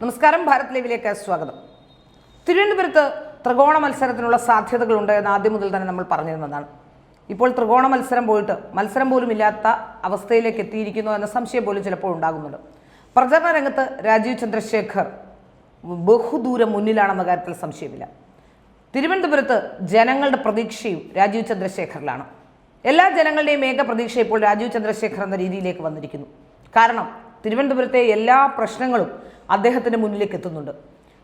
നമസ്കാരം, ഭാരത് ലൈവിലേക്ക് സ്വാഗതം. തിരുവനന്തപുരത്ത് ത്രികോണ മത്സരത്തിനുള്ള സാധ്യതകളുണ്ട് എന്ന് ആദ്യം മുതൽ തന്നെ നമ്മൾ പറഞ്ഞിരുന്നതാണ്. ഇപ്പോൾ ത്രികോണ മത്സരം പോയിട്ട് മത്സരം പോലും ഇല്ലാത്ത അവസ്ഥയിലേക്ക് എത്തിയിരിക്കുന്നു എന്ന സംശയം പോലും ചിലപ്പോൾ ഉണ്ടാകുന്നുണ്ട്. പ്രചരണ രംഗത്ത് രാജീവ് ചന്ദ്രശേഖർ ബഹുദൂരം മുന്നിലാണെന്ന കാര്യത്തിൽ സംശയമില്ല. തിരുവനന്തപുരത്ത് ജനങ്ങളുടെ പ്രതീക്ഷയും രാജീവ് ചന്ദ്രശേഖറിലാണ്. എല്ലാ ജനങ്ങളുടെയും ഏക പ്രതീക്ഷ ഇപ്പോൾ രാജീവ് ചന്ദ്രശേഖർ എന്ന രീതിയിലേക്ക് വന്നിരിക്കുന്നു. കാരണം തിരുവനന്തപുരത്തെ എല്ലാ പ്രശ്നങ്ങളും അദ്ദേഹത്തിൻ്റെ മുന്നിലേക്ക് എത്തുന്നുണ്ട്.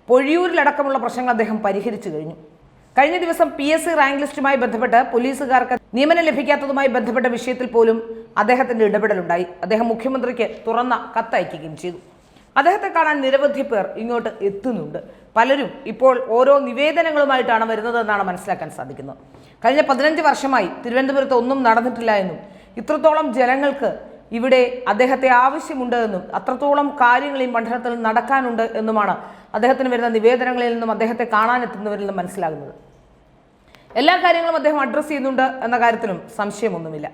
പൊഴിയൂരിലടക്കമുള്ള പ്രശ്നങ്ങൾ അദ്ദേഹം പരിഹരിച്ചു കഴിഞ്ഞു. കഴിഞ്ഞ ദിവസം PSC റാങ്ക് ലിസ്റ്റുമായി ബന്ധപ്പെട്ട് പോലീസുകാർക്ക് നിയമനം ലഭിക്കാത്തതുമായി ബന്ധപ്പെട്ട വിഷയത്തിൽ പോലും അദ്ദേഹത്തിൻ്റെ ഇടപെടലുണ്ടായി. അദ്ദേഹം മുഖ്യമന്ത്രിക്ക് തുറന്ന കത്തയക്കുകയും ചെയ്തു. അദ്ദേഹത്തെ കാണാൻ നിരവധി പേർ ഇങ്ങോട്ട് എത്തുന്നുണ്ട്. പലരും ഇപ്പോൾ ഓരോ നിവേദനങ്ങളുമായിട്ടാണ് വരുന്നതെന്നാണ് മനസ്സിലാക്കാൻ സാധിക്കുന്നത്. കഴിഞ്ഞ 15 വർഷമായി തിരുവനന്തപുരത്ത് ഒന്നും നടന്നിട്ടില്ല എന്നും ഇത്രത്തോളം ജനങ്ങൾക്ക് ഇവിടെ അദ്ദേഹത്തെ ആവശ്യമുണ്ട് എന്നും അത്രത്തോളം കാര്യങ്ങൾ ഈ മണ്ഡലത്തിൽ നടക്കാനുണ്ട് എന്നുമാണ് അദ്ദേഹത്തിന് വരുന്ന നിവേദനങ്ങളിൽ നിന്നും അദ്ദേഹത്തെ കാണാനെത്തുന്നവരിൽ നിന്നും മനസ്സിലാകുന്നത്. എല്ലാ കാര്യങ്ങളും അദ്ദേഹം അഡ്രസ്സ് ചെയ്യുന്നുണ്ട് എന്ന കാര്യത്തിലും സംശയമൊന്നുമില്ല.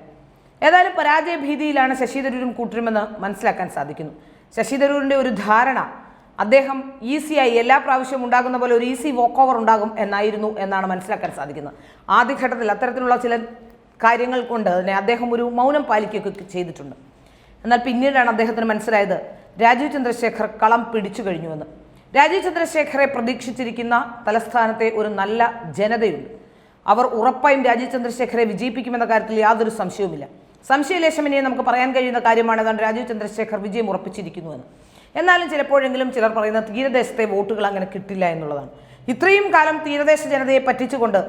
ഏതായാലും പരാജയ ഭീതിയിലാണ് ശശി തരൂരും കൂട്ടരുമെന്ന് മനസ്സിലാക്കാൻ സാധിക്കുന്നു. ശശി തരൂരിൻ്റെ ഒരു ധാരണ അദ്ദേഹം ഈസിയായി എല്ലാ പ്രാവശ്യവും ഉണ്ടാകുന്ന പോലെ ഒരു ഈസി വോക്ക് ഓവർ ഉണ്ടാകും എന്നായിരുന്നു എന്നാണ് മനസ്സിലാക്കാൻ സാധിക്കുന്നത്. ആദ്യഘട്ടത്തിൽ അത്തരത്തിലുള്ള ചില കാര്യങ്ങൾ കൊണ്ട് തന്നെ അദ്ദേഹം ഒരു മൗനം പാലിക്കുകയൊക്കെ ചെയ്തിട്ടുണ്ട്. എന്നാൽ പിന്നീടാണ് അദ്ദേഹത്തിന് മനസ്സിലായത് രാജീവ് ചന്ദ്രശേഖർ കളം പിടിച്ചു കഴിഞ്ഞുവെന്ന്. രാജീവ് ചന്ദ്രശേഖറെ പ്രതീക്ഷിച്ചിരിക്കുന്ന തലസ്ഥാനത്തെ ഒരു നല്ല ജനതയുണ്ട്. അവർ ഉറപ്പായും രാജീവ് ചന്ദ്രശേഖരെ വിജയിപ്പിക്കുമെന്ന കാര്യത്തിൽ യാതൊരു സംശയവുമില്ല. സംശയലേശമനെ നമുക്ക് പറയാൻ കഴിയുന്ന കാര്യമാണ് ഏതാണ്ട് രാജീവ് ചന്ദ്രശേഖർ വിജയം ഉറപ്പിച്ചിരിക്കുന്നുവെന്ന്. എന്നാലും ചിലപ്പോഴെങ്കിലും ചിലർ പറയുന്ന തീരദേശത്തെ വോട്ടുകൾ അങ്ങനെ കിട്ടില്ല എന്നുള്ളതാണ്. ഇത്രയും കാലം തീരദേശ ജനതയെ പറ്റിച്ചുകൊണ്ട്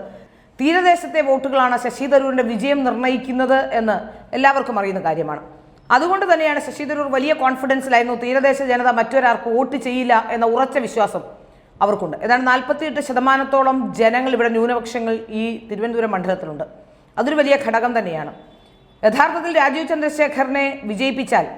തീരദേശത്തെ വോട്ടുകളാണ് ശശി തരൂരിൻ്റെ വിജയം നിർണ്ണയിക്കുന്നത് എന്ന് എല്ലാവർക്കും അറിയുന്ന കാര്യമാണ്. അതുകൊണ്ട് തന്നെയാണ് ശശി തരൂർ വലിയ കോൺഫിഡൻസിലായിരുന്നു. തീരദേശ ജനത മറ്റൊരാൾക്ക് വോട്ട് ചെയ്യില്ല എന്ന ഉറച്ച വിശ്വാസം അവർക്കുണ്ട്. ഏതാണ്ട് 48% ജനങ്ങൾ ഇവിടെ ന്യൂനപക്ഷങ്ങൾ ഈ തിരുവനന്തപുരം മണ്ഡലത്തിലുണ്ട്. അതൊരു വലിയ ഘടകം തന്നെയാണ്. യഥാർത്ഥത്തിൽ രാജീവ് ചന്ദ്രശേഖറിനെ വിജയിപ്പിച്ചാൽ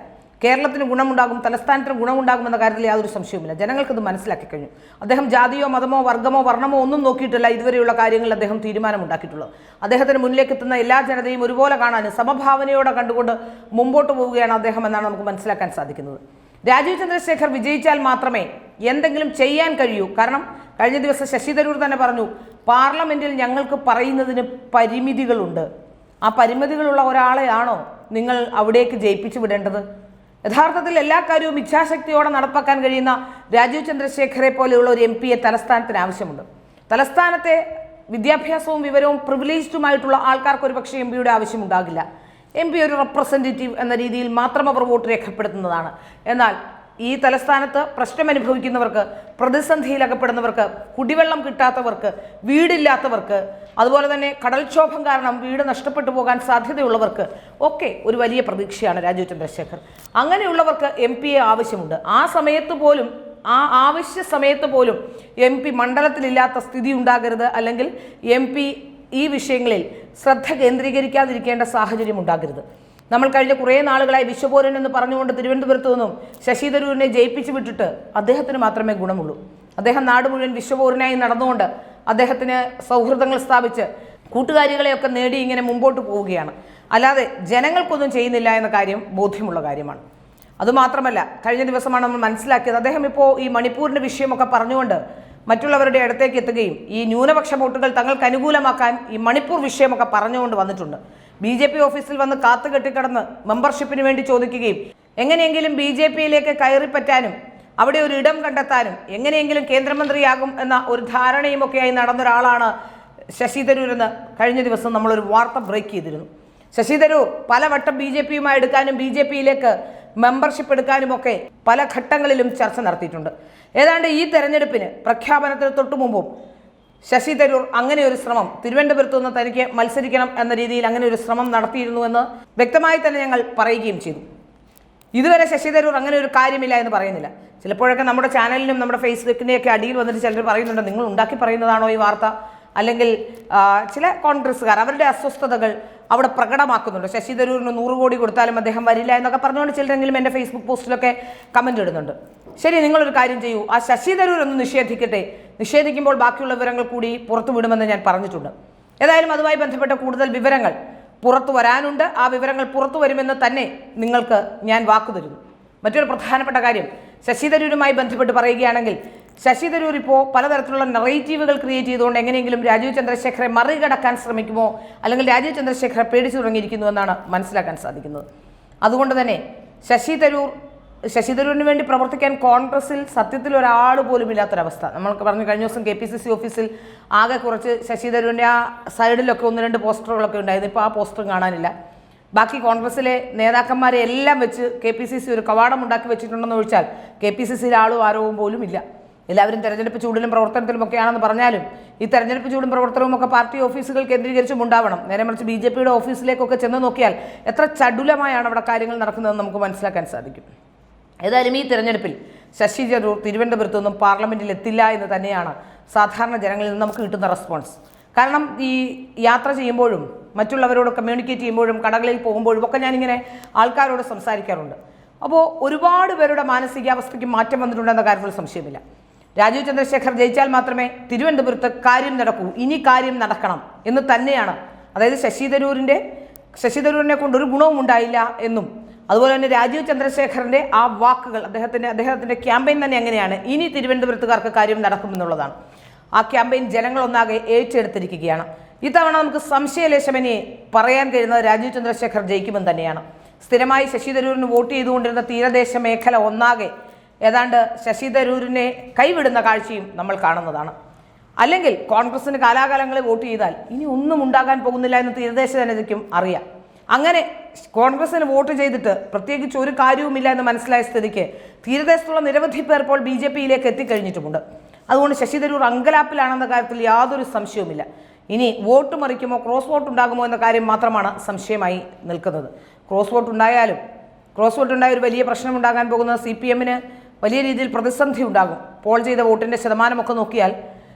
കേരളത്തിന് ഗുണമുണ്ടാകും, തലസ്ഥാനത്തിന് ഗുണമുണ്ടാകുമെന്ന കാര്യത്തിൽ യാതൊരു സംശയവുമില്ല. ജനങ്ങൾക്കത് മനസ്സിലാക്കി കഴിഞ്ഞു. അദ്ദേഹം ജാതിയോ മതമോ വർഗ്ഗമോ വർണ്ണമോ ഒന്നും നോക്കിയിട്ടില്ല ഇതുവരെയുള്ള കാര്യങ്ങളിൽ അദ്ദേഹം തീരുമാനമുണ്ടാക്കിയിട്ടുള്ളത്. അദ്ദേഹത്തിന് മുന്നിലേക്ക് എത്തുന്ന എല്ലാ ജനതയും ഒരുപോലെ കാണാനും സമഭാവനയോടെ കണ്ടുകൊണ്ട് മുമ്പോട്ട് പോവുകയാണ് അദ്ദേഹം എന്നാണ് നമുക്ക് മനസ്സിലാക്കാൻ സാധിക്കുന്നത്. രാജീവ് ചന്ദ്രശേഖർ വിജയിച്ചാൽ മാത്രമേ എന്തെങ്കിലും ചെയ്യാൻ കഴിയൂ. കാരണം കഴിഞ്ഞ ദിവസം ശശി തരൂർ തന്നെ പറഞ്ഞു, പാർലമെന്റിൽ ഞങ്ങൾക്ക് പറയുന്നതിന് പരിമിതികളുണ്ട്. ആ പരിമിതികളുള്ള ഒരാളെയാണോ നിങ്ങൾ അവിടേക്ക് ജയിപ്പിച്ചു വിടേണ്ടത്? യഥാർത്ഥത്തിൽ എല്ലാ കാര്യവും ഇച്ഛാശക്തിയോടെ നടപ്പാക്കാൻ കഴിയുന്ന രാജീവ് ചന്ദ്രശേഖരെ പോലെയുള്ള ഒരു MP തലസ്ഥാനത്തിന് ആവശ്യമുണ്ട്. തലസ്ഥാനത്തെ വിദ്യാഭ്യാസവും വിവരവും പ്രിവിലേജ്ഡുമായിട്ടുള്ള ആൾക്കാർക്ക് ഒരു പക്ഷേ MP ആവശ്യമുണ്ടാകില്ല. MP ഒരു റെപ്രസെൻറ്റേറ്റീവ് എന്ന രീതിയിൽ മാത്രം അവർ വോട്ട് രേഖപ്പെടുത്തുന്നതാണ്. എന്നാൽ ഈ തലസ്ഥാനത്ത് പ്രശ്നം അനുഭവിക്കുന്നവർക്ക്, പ്രതിസന്ധിയിലകപ്പെടുന്നവർക്ക്, കുടിവെള്ളം കിട്ടാത്തവർക്ക്, വീടില്ലാത്തവർക്ക്, അതുപോലെ തന്നെ കടൽക്ഷോഭം കാരണം വീട് നഷ്ടപ്പെട്ടു പോകാൻ സാധ്യതയുള്ളവർക്ക് ഒക്കെ ഒരു വലിയ പ്രതീക്ഷയാണ് രാജീവ് ചന്ദ്രശേഖർ. അങ്ങനെയുള്ളവർക്ക് MP ആവശ്യമുണ്ട്. ആ സമയത്ത് പോലും, ആ ആവശ്യ സമയത്ത് പോലും MP മണ്ഡലത്തിലില്ലാത്ത സ്ഥിതി ഉണ്ടാകരുത്. അല്ലെങ്കിൽ MP ഈ വിഷയങ്ങളിൽ ശ്രദ്ധ കേന്ദ്രീകരിക്കാതിരിക്കേണ്ട സാഹചര്യം ഉണ്ടാകരുത്. നമ്മൾ കഴിഞ്ഞ കുറേ നാളുകളായി വിശ്വപൗരൻ എന്ന് പറഞ്ഞുകൊണ്ട് തിരുവനന്തപുരത്തു നിന്നും ശശി തരൂരിനെ ജയിപ്പിച്ചു വിട്ടിട്ട് അദ്ദേഹത്തിന് മാത്രമേ ഗുണമുള്ളൂ. അദ്ദേഹം നാട് മുഴുവൻ വിശ്വപൗരനായി നടന്നുകൊണ്ട് അദ്ദേഹത്തിന് സൗഹൃദങ്ങൾ സ്ഥാപിച്ച് കൂട്ടുകാരികളെയൊക്കെ നേടി ഇങ്ങനെ മുമ്പോട്ട് പോവുകയാണ്. അല്ലാതെ ജനങ്ങൾക്കൊന്നും ചെയ്യുന്നില്ല എന്ന കാര്യം ബോധ്യമുള്ള കാര്യമാണ്. അതുമാത്രമല്ല, കഴിഞ്ഞ ദിവസമാണ് നമ്മൾ മനസ്സിലാക്കിയത് അദ്ദേഹം ഇപ്പോൾ ഈ മണിപ്പൂരിൻ്റെ വിഷയമൊക്കെ പറഞ്ഞുകൊണ്ട് മറ്റുള്ളവരുടെ അടുത്തേക്ക് എത്തുകയും ഈ ന്യൂനപക്ഷ വോട്ടുകൾ തങ്ങൾക്ക് അനുകൂലമാക്കാൻ ഈ മണിപ്പൂർ വിഷയമൊക്കെ പറഞ്ഞുകൊണ്ട് വന്നിട്ടുണ്ട്. BJP ഓഫീസിൽ വന്ന് കാത്തുകെട്ടിക്കിടന്ന് മെമ്പർഷിപ്പിന് വേണ്ടി ചോദിക്കുകയും എങ്ങനെയെങ്കിലും BJPയിലേക്ക് കയറിപ്പറ്റാനും അവിടെ ഒരു ഇടം കണ്ടെത്താനും എങ്ങനെയെങ്കിലും കേന്ദ്രമന്ത്രിയാകും എന്ന ഒരു ധാരണയുമൊക്കെയായി നടന്നൊരാളാണ് ശശി തരൂർ എന്ന് കഴിഞ്ഞ ദിവസം നമ്മളൊരു വാർത്ത ബ്രേക്ക് ചെയ്തിരുന്നു. ശശി തരൂർ പലവട്ടം BJPയുമായി എടുക്കാനും BJPയിലേക്ക് മെമ്പർഷിപ്പ് എടുക്കാനുമൊക്കെ പല ഘട്ടങ്ങളിലും ചർച്ച നടത്തിയിട്ടുണ്ട്. ഏതാണ്ട് ഈ തെരഞ്ഞെടുപ്പിന് പ്രഖ്യാപനത്തിന് തൊട്ടു മുമ്പും ശശി തരൂർ അങ്ങനെ ഒരു ശ്രമം, തിരുവനന്തപുരത്ത് നിന്ന് തനിക്ക് മത്സരിക്കണം എന്ന രീതിയിൽ അങ്ങനെ ഒരു ശ്രമം നടത്തിയിരുന്നുവെന്ന് വ്യക്തമായി തന്നെ ഞങ്ങൾ പറയുകയും ചെയ്തു. ഇതുവരെ ശശി തരൂർ അങ്ങനെ ഒരു കാര്യമില്ല എന്ന് പറയുന്നില്ല. ചിലപ്പോഴൊക്കെ നമ്മുടെ ചാനലിനും നമ്മുടെ ഫേസ്ബുക്കിൻ്റെയൊക്കെ അടിയിൽ വന്നിട്ട് ചിലർ പറയുന്നുണ്ട്, നിങ്ങൾ ഉണ്ടാക്കി പറയുന്നതാണോ ഈ വാർത്ത, അല്ലെങ്കിൽ ചില കോൺഗ്രസ്സുകാർ അവരുടെ അസ്വസ്ഥതകൾ അവിടെ പ്രകടമാക്കുന്നുണ്ട്. ശശി തരൂരിന് 100 കോടി കൊടുത്താലും അദ്ദേഹം വരില്ല എന്നൊക്കെ പറഞ്ഞുകൊണ്ട് ചിലരെങ്കിലും എൻ്റെ ഫേസ്ബുക്ക് പോസ്റ്റിലൊക്കെ കമൻ്റ് ഇടുന്നുണ്ട്. ശരി, നിങ്ങളൊരു കാര്യം ചെയ്യൂ, ആ ശശി തരൂർ ഒന്ന് നിഷേധിക്കട്ടെ. നിഷേധിക്കുമ്പോൾ ബാക്കിയുള്ള വിവരങ്ങൾ കൂടി പുറത്തു വിടുമെന്ന് ഞാൻ പറഞ്ഞിട്ടുണ്ട്. ഏതായാലും അതുമായി ബന്ധപ്പെട്ട കൂടുതൽ വിവരങ്ങൾ പുറത്തു വരാനുണ്ട്. ആ വിവരങ്ങൾ പുറത്തു വരുമെന്ന് തന്നെ നിങ്ങൾക്ക് ഞാൻ വാക്കു തരുന്നു. മറ്റൊരു പ്രധാനപ്പെട്ട കാര്യം ശശി തരൂരുമായി ബന്ധപ്പെട്ട് പറയുകയാണെങ്കിൽ ശശി തരൂർ ഇപ്പോൾ പലതരത്തിലുള്ള നറേറ്റീവുകൾ ക്രിയേറ്റ് ചെയ്തുകൊണ്ട് എങ്ങനെയെങ്കിലും രാജീവ് ചന്ദ്രശേഖരെ മറികടക്കാൻ ശ്രമിക്കുമോ, അല്ലെങ്കിൽ രാജീവ് ചന്ദ്രശേഖരെ പേടിച്ചു തുടങ്ങിയിരിക്കുന്നു എന്നാണ് മനസ്സിലാക്കാൻ സാധിക്കുന്നത്. അതുകൊണ്ട് തന്നെ ശശി തരൂരിന് വേണ്ടി പ്രവർത്തിക്കാൻ കോൺഗ്രസിൽ സത്യത്തിൽ ഒരാൾ പോലും ഇല്ലാത്തൊരവസ്ഥ. നമ്മൾക്ക് പറഞ്ഞു കഴിഞ്ഞ ദിവസം KPCC ഓഫീസിൽ ആകെ കുറച്ച് ശശി തരൂരിൻ്റെ ആ സൈഡിലൊക്കെ 1-2 പോസ്റ്ററുകളൊക്കെ ഉണ്ടായിരുന്നു. ഇപ്പോൾ ആ പോസ്റ്ററും കാണാനില്ല. ബാക്കി കോൺഗ്രസിലെ നേതാക്കന്മാരെ എല്ലാം വെച്ച് KPCC ഒരു കവാടം ഉണ്ടാക്കി വെച്ചിട്ടുണ്ടെന്ന് ഒഴിച്ചാൽ KPCCയിൽ ആളും ആരവും പോലും ഇല്ല. എല്ലാവരും തെരഞ്ഞെടുപ്പ് ചൂടിലും പ്രവർത്തനത്തിലുമൊക്കെയാണെന്ന് പറഞ്ഞാലും ഈ തെരഞ്ഞെടുപ്പ് ചൂടും പ്രവർത്തനവും ഒക്കെ പാർട്ടി ഓഫീസുകൾ കേന്ദ്രീകരിച്ചും ഉണ്ടാവണം. നേരെ മറിച്ച് BJPയുടെ ഓഫീസിലേക്കൊക്കെ ചെന്ന് നോക്കിയാൽ എത്ര ചടുലമായാണ് അവിടെ കാര്യങ്ങൾ നടക്കുന്നതെന്ന് നമുക്ക് മനസ്സിലാക്കാൻ സാധിക്കും. ഏതായാലും ഈ തിരഞ്ഞെടുപ്പിൽ ശശി തരൂർ തിരുവനന്തപുരത്തു നിന്നും പാർലമെന്റിൽ എത്തില്ല എന്ന് തന്നെയാണ് സാധാരണ ജനങ്ങളിൽ നിന്ന് നമുക്ക് കിട്ടുന്ന റെസ്പോൺസ്. കാരണം ഈ യാത്ര ചെയ്യുമ്പോഴും മറ്റുള്ളവരോട് കമ്മ്യൂണിക്കേറ്റ് ചെയ്യുമ്പോഴും കടകളിൽ പോകുമ്പോഴും ഒക്കെ ഞാനിങ്ങനെ ആൾക്കാരോട് സംസാരിക്കാറുണ്ട്. അപ്പോൾ ഒരുപാട് പേരുടെ മാനസികാവസ്ഥയ്ക്ക് മാറ്റം വന്നിട്ടുണ്ടെന്ന കാര്യത്തിൽ സംശയമില്ല. രാജീവ് ചന്ദ്രശേഖർ ജയിച്ചാൽ മാത്രമേ തിരുവനന്തപുരത്ത് കാര്യം നടക്കൂ, ഇനി കാര്യം നടക്കണം എന്ന് തന്നെയാണ്. അതായത് ശശി തരൂരിനെ കൊണ്ട് ഒരു ഗുണവും ഉണ്ടായില്ല എന്നും, അതുപോലെ തന്നെ രാജീവ് ചന്ദ്രശേഖറിൻ്റെ ആ വാക്കുകൾ അദ്ദേഹത്തിൻ്റെ ക്യാമ്പയിൻ തന്നെ എങ്ങനെയാണ്, ഇനി തിരുവനന്തപുരത്തുകാർക്ക് കാര്യം നടക്കുമെന്നുള്ളതാണ്. ആ ക്യാമ്പയിൻ ജനങ്ങളൊന്നാകെ ഏറ്റെടുത്തിരിക്കുകയാണ്. ഇത്തവണ നമുക്ക് സംശയലേശമനെ പറയാൻ കഴിയുന്നത് രാജീവ് ചന്ദ്രശേഖർ ജയിക്കുമെന്ന് തന്നെയാണ്. സ്ഥിരമായി ശശി തരൂരിന് വോട്ട് ചെയ്തുകൊണ്ടിരുന്ന തീരദേശ മേഖല ഒന്നാകെ ഏതാണ്ട് ശശി തരൂരിനെ കൈവിടുന്ന കാഴ്ചയും നമ്മൾ കാണുന്നതാണ്. അല്ലെങ്കിൽ കോൺഗ്രസിന് കാലാകാലങ്ങളിൽ വോട്ട് ചെയ്താൽ ഇനി ഒന്നും ഉണ്ടാകാൻ പോകുന്നില്ല എന്ന് തീരദേശ ജനതയ്ക്കും അറിയാം. അങ്ങനെ കോൺഗ്രസിന് വോട്ട് ചെയ്തിട്ട് പ്രത്യേകിച്ച് ഒരു കാര്യവുമില്ല എന്ന് മനസ്സിലായ സ്ഥിതിക്ക് തീരദേശത്തുള്ള നിരവധി പേർ ഇപ്പോൾ BJPയിലേക്ക് എത്തിക്കഴിഞ്ഞിട്ടുമുണ്ട്. അതുകൊണ്ട് ശശി തരൂർ അങ്കലാപ്പിലാണെന്ന കാര്യത്തിൽ യാതൊരു സംശയവുമില്ല. ഇനി വോട്ട് മറിക്കുമോ, ക്രോസ് വോട്ട് ഉണ്ടാകുമോ എന്ന കാര്യം മാത്രമാണ് സംശയമായി നിൽക്കുന്നത്. ക്രോസ് വോട്ട് ഉണ്ടായ ഒരു വലിയ പ്രശ്നമുണ്ടാകാൻ പോകുന്നത് CPMന് വലിയ രീതിയിൽ പ്രതിസന്ധി ഉണ്ടാകും. പോൾ ചെയ്ത വോട്ടിൻ്റെ ശതമാനമൊക്കെ നോക്കിയാൽ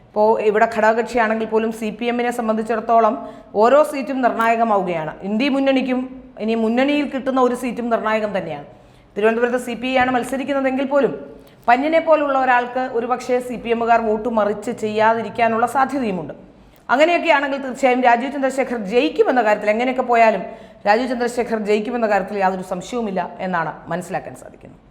ഇപ്പോൾ ഇവിടെ ഘടകകക്ഷിയാണെങ്കിൽ പോലും CPMനെ സംബന്ധിച്ചിടത്തോളം ഓരോ സീറ്റും നിർണായകമാവുകയാണ്. ഇന്ത്യ മുന്നണിക്കും ഇനി മുന്നണിയിൽ കിട്ടുന്ന ഒരു സീറ്റും നിർണായകം തന്നെയാണ്. തിരുവനന്തപുരത്ത് CPI ആണ് മത്സരിക്കുന്നതെങ്കിൽ പോലും പന്യനെ പോലുള്ള ഒരാൾക്ക് ഒരുപക്ഷെ CPMകാർ വോട്ട് മറിച്ച് ചെയ്യാതിരിക്കാനുള്ള സാധ്യതയുമുണ്ട്. അങ്ങനെയൊക്കെയാണെങ്കിൽ തീർച്ചയായും രാജീവ് ചന്ദ്രശേഖർ ജയിക്കുമെന്ന കാര്യത്തിൽ, എങ്ങനെയൊക്കെ പോയാലും രാജീവ് ചന്ദ്രശേഖർ ജയിക്കുമെന്ന കാര്യത്തിൽ യാതൊരു സംശയവുമില്ല എന്നാണ് മനസ്സിലാക്കാൻ സാധിക്കുന്നത്.